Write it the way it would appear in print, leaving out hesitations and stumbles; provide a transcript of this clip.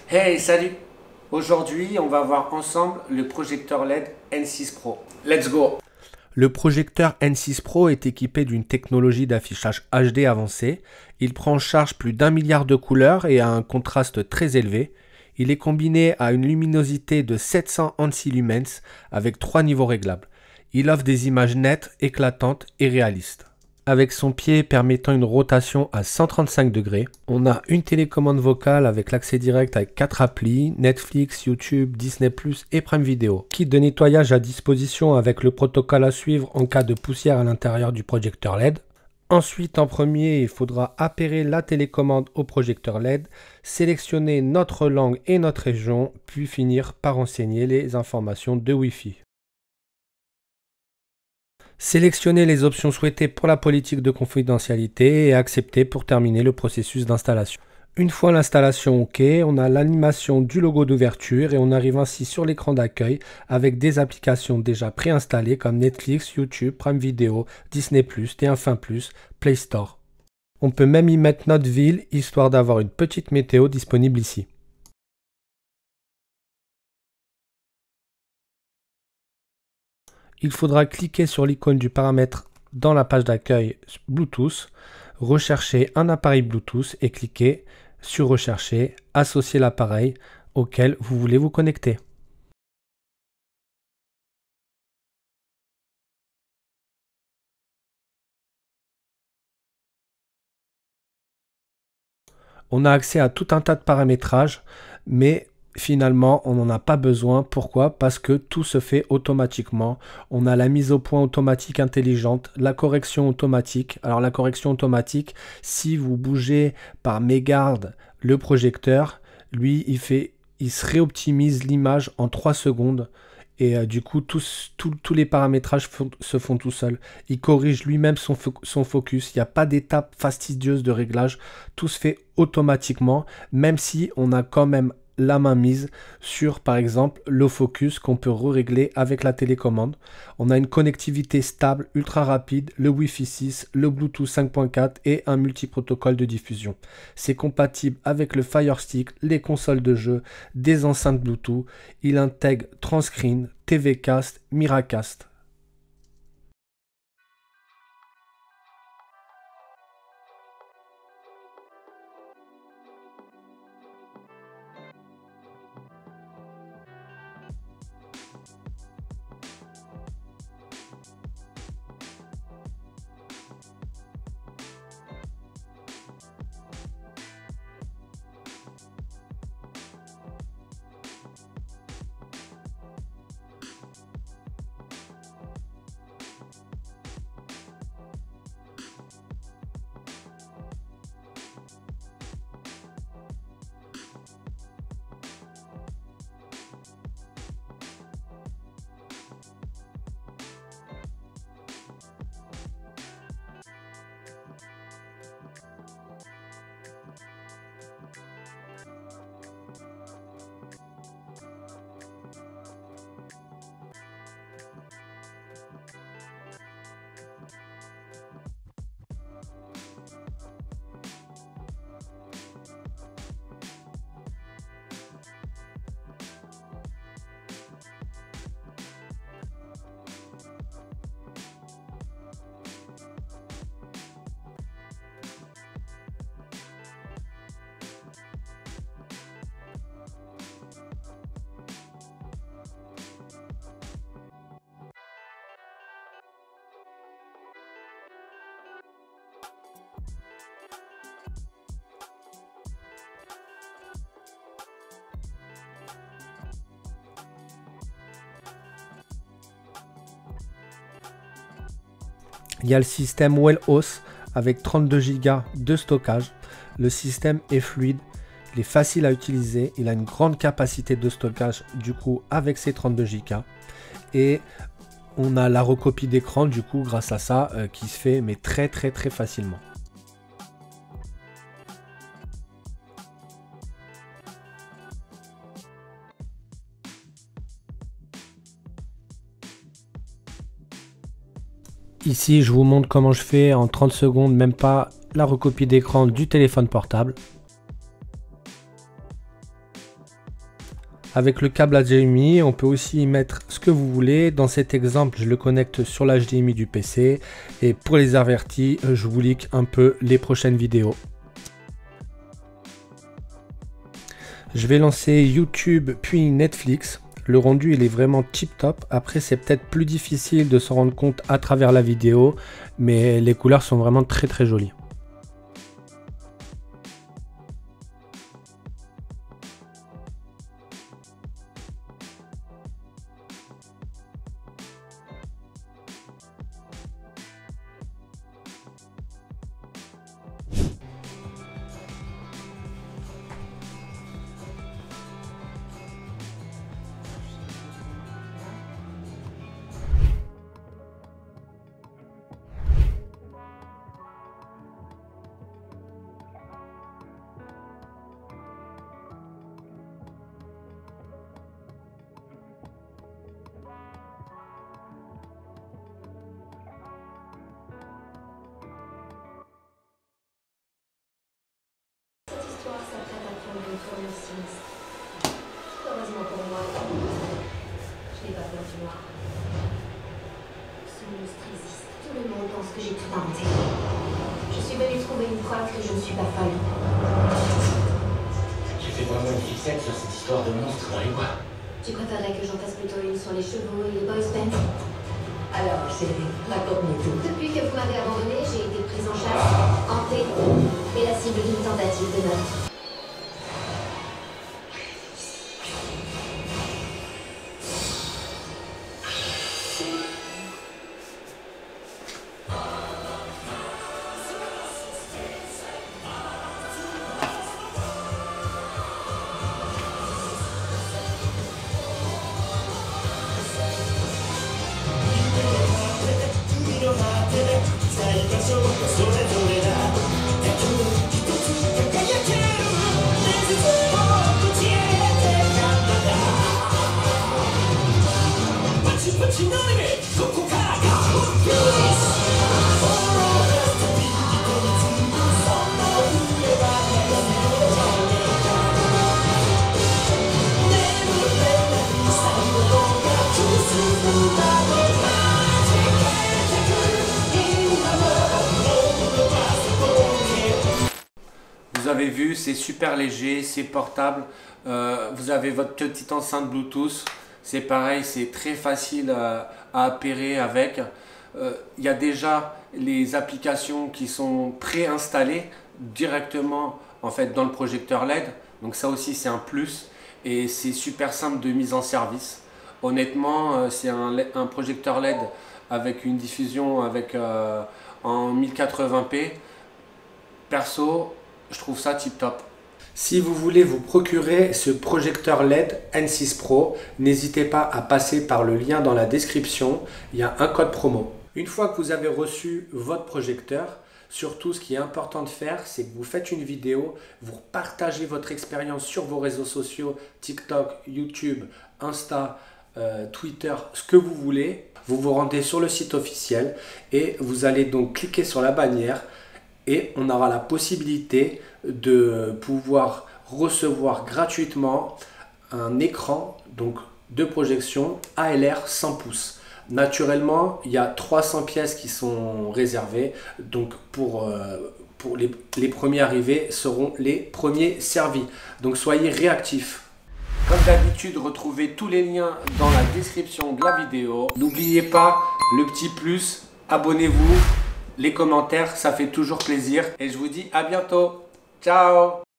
Hey, salut! Aujourd'hui, on va voir ensemble le projecteur LED N6 Pro. Let's go! Le projecteur N6 Pro est équipé d'une technologie d'affichage HD avancée. Il prend en charge plus d'1 milliard de couleurs et a un contraste très élevé. Il est combiné à une luminosité de 700 ANSI lumens avec 3 niveaux réglables. Il offre des images nettes, éclatantes et réalistes. Avec son pied permettant une rotation à 135 degrés. On a une télécommande vocale avec l'accès direct avec 4 applis, Netflix, YouTube, Disney+, et Prime Video. Kit de nettoyage à disposition avec le protocole à suivre en cas de poussière à l'intérieur du projecteur LED. Ensuite, en premier, il faudra appairer la télécommande au projecteur LED, sélectionner notre langue et notre région, puis finir par renseigner les informations de Wi-Fi. Sélectionnez les options souhaitées pour la politique de confidentialité et accepter pour terminer le processus d'installation. Une fois l'installation OK, on a l'animation du logo d'ouverture et on arrive ainsi sur l'écran d'accueil avec des applications déjà préinstallées comme Netflix, YouTube, Prime Video, Disney+, TF1+, Play Store. On peut même y mettre notre ville histoire d'avoir une petite météo disponible ici. Il faudra cliquer sur l'icône du paramètre dans la page d'accueil Bluetooth, rechercher un appareil Bluetooth et cliquer sur Rechercher, associer l'appareil auquel vous voulez vous connecter. On a accès à tout un tas de paramétrages, mais finalement, on n'en a pas besoin. Pourquoi? Parce que tout se fait automatiquement. On a la mise au point automatique intelligente, la correction automatique. Alors la correction automatique, si vous bougez par mégarde le projecteur, lui, il se réoptimise l'image en 3 secondes. Et du coup, tous les paramétrages se font tout seuls. Il corrige lui-même son focus. Il n'y a pas d'étape fastidieuse de réglage. Tout se fait automatiquement, même si on a quand même la main mise sur, par exemple, le focus qu'on peut régler avec la télécommande. On a une connectivité stable, ultra rapide, le Wi-Fi 6, le Bluetooth 5.4 et un multiprotocole de diffusion. C'est compatible avec le Fire Stick, les consoles de jeux, des enceintes Bluetooth. Il intègre Transcreen, TVcast, Miracast. Il y a le système WellOS avec 32 Go de stockage. Le système est fluide, il est facile à utiliser, il a une grande capacité de stockage du coup avec ses 32 Go. Et on a la recopie d'écran du coup grâce à ça qui se fait mais très facilement. Ici, je vous montre comment je fais en 30 secondes, même pas, la recopie d'écran du téléphone portable. avec le câble HDMI. On peut aussi y mettre ce que vous voulez. Dans cet exemple, je le connecte sur l'HDMI du PC. Et pour les avertis, je vous leak un peu les prochaines vidéos. Je vais lancer YouTube puis Netflix. Le rendu il est vraiment tip top. Après c'est peut-être plus difficile de s'en rendre compte à travers la vidéo, mais les couleurs sont vraiment très jolies. Heureusement pour moi, je n'ai pas peur du noir. Ce monstre existe. Tout le monde pense que j'ai tout inventé. Je suis venue trouver une preuve que je ne suis pas folle. J'ai fait vraiment une fixette sur cette histoire de monstre dans les bois. Tu préférerais que j'en fasse plutôt une sur les chevaux et les boys bands? Alors, chérie, raconte-moi tout. Depuis que vous m'avez abandonné, j'ai été prise en chasse, hantée, et la cible d'une tentative de meurtre. Vous avez vu, c'est super léger, c'est portable. Vous avez votre petite enceinte Bluetooth. C'est pareil, c'est très facile à appairer avec. Il y a déjà les applications qui sont préinstallées directement en fait dans le projecteur LED. Donc ça aussi c'est un plus et c'est super simple de mise en service. Honnêtement, c'est un projecteur LED avec une diffusion en 1080p. Perso, je trouve ça tip top. Si vous voulez vous procurer ce projecteur LED N6 Pro, n'hésitez pas à passer par le lien dans la description, il y a un code promo. Une fois que vous avez reçu votre projecteur, surtout ce qui est important de faire, c'est que vous faites une vidéo, vous partagez votre expérience sur vos réseaux sociaux, TikTok, YouTube, Insta, Twitter, ce que vous voulez. Vous vous rendez sur le site officiel et vous allez donc cliquer sur la bannière et on aura la possibilité de pouvoir recevoir gratuitement un écran donc de projection ALR 100 pouces. Naturellement, il y a 300 pièces qui sont réservées, donc pour les premiers arrivés seront les premiers servis. Donc soyez réactifs. Comme d'habitude, retrouvez tous les liens dans la description de la vidéo. N'oubliez pas le petit plus, abonnez-vous, les commentaires, ça fait toujours plaisir. Et je vous dis à bientôt. Ciao!